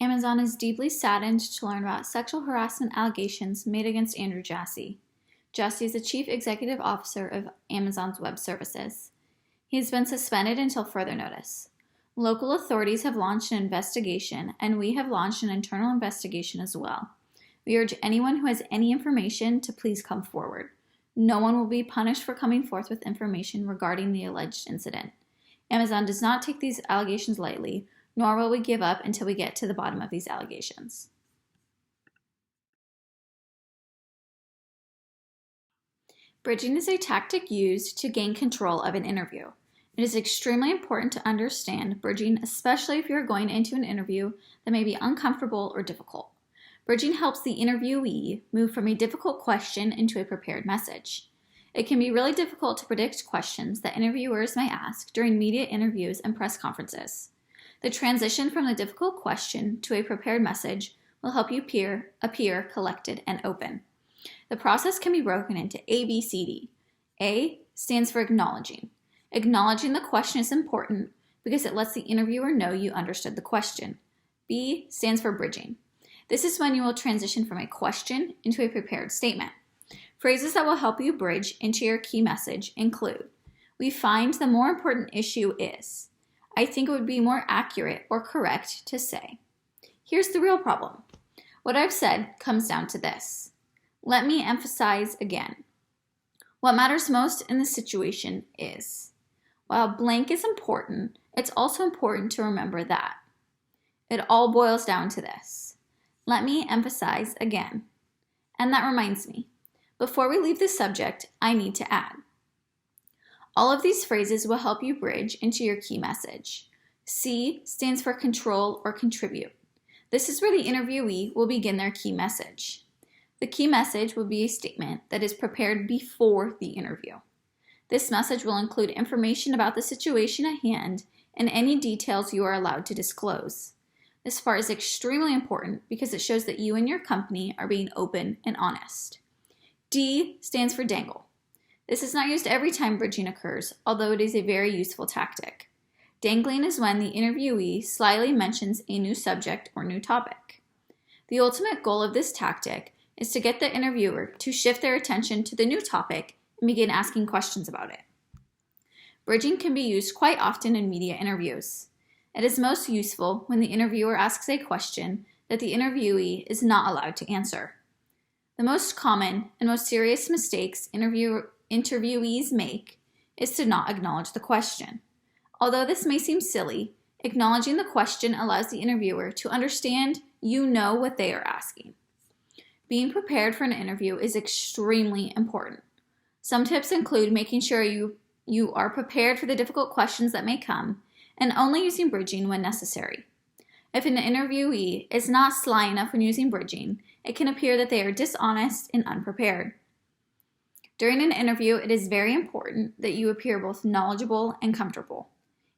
Amazon is deeply saddened to learn about sexual harassment allegations made against Andrew Jassy. Jassy is the Chief Executive Officer of Amazon's Web Services. He has been suspended until further notice. Local authorities have launched an investigation, and we have launched an internal investigation as well. We urge anyone who has any information to please come forward. No one will be punished for coming forth with information regarding the alleged incident. Amazon does not take these allegations lightly, nor will we give up until we get to the bottom of these allegations. Bridging is a tactic used to gain control of an interview. It is extremely important to understand bridging, especially if you're going into an interview that may be uncomfortable or difficult. Bridging helps the interviewee move from a difficult question into a prepared message. It can be really difficult to predict questions that interviewers may ask during media interviews and press conferences. The transition from the difficult question to a prepared message will help you appear collected and open. The process can be broken into ABCD. A stands for acknowledging. Acknowledging the question is important because it lets the interviewer know you understood the question. B stands for bridging. This is when you will transition from a question into a prepared statement. Phrases that will help you bridge into your key message include, "We find the more important issue is," "I think it would be more accurate or correct to say," "Here's the real problem," "What I've said comes down to this," "Let me emphasize again," "What matters most in this situation is." While blank is important, it's also important to remember that. It all boils down to this. Let me emphasize again. And that reminds me, before we leave this subject, I need to add. All of these phrases will help you bridge into your key message. C stands for control or contribute. This is where the interviewee will begin their key message. The key message will be a statement that is prepared before the interview. This message will include information about the situation at hand and any details you are allowed to disclose. This part is extremely important because it shows that you and your company are being open and honest. D stands for dangle. This is not used every time bridging occurs, although it is a very useful tactic. Dangling is when the interviewee slyly mentions a new subject or new topic. The ultimate goal of this tactic is to get the interviewer to shift their attention to the new topic and begin asking questions about it. Bridging can be used quite often in media interviews. It is most useful when the interviewer asks a question that the interviewee is not allowed to answer. The most common and most serious mistakes interviewees make is to not acknowledge the question. Although this may seem silly, acknowledging the question allows the interviewer to understand you know what they are asking. Being prepared for an interview is extremely important. Some tips include making sure you are prepared for the difficult questions that may come and only using bridging when necessary. If an interviewee is not sly enough when using bridging, it can appear that they are dishonest and unprepared. During an interview, it is very important that you appear both knowledgeable and comfortable.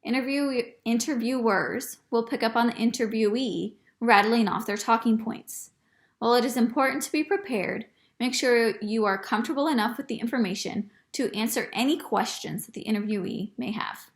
Interviewers will pick up on the interviewee rattling off their talking points. While it is important to be prepared, make sure you are comfortable enough with the information to answer any questions that the interviewee may have.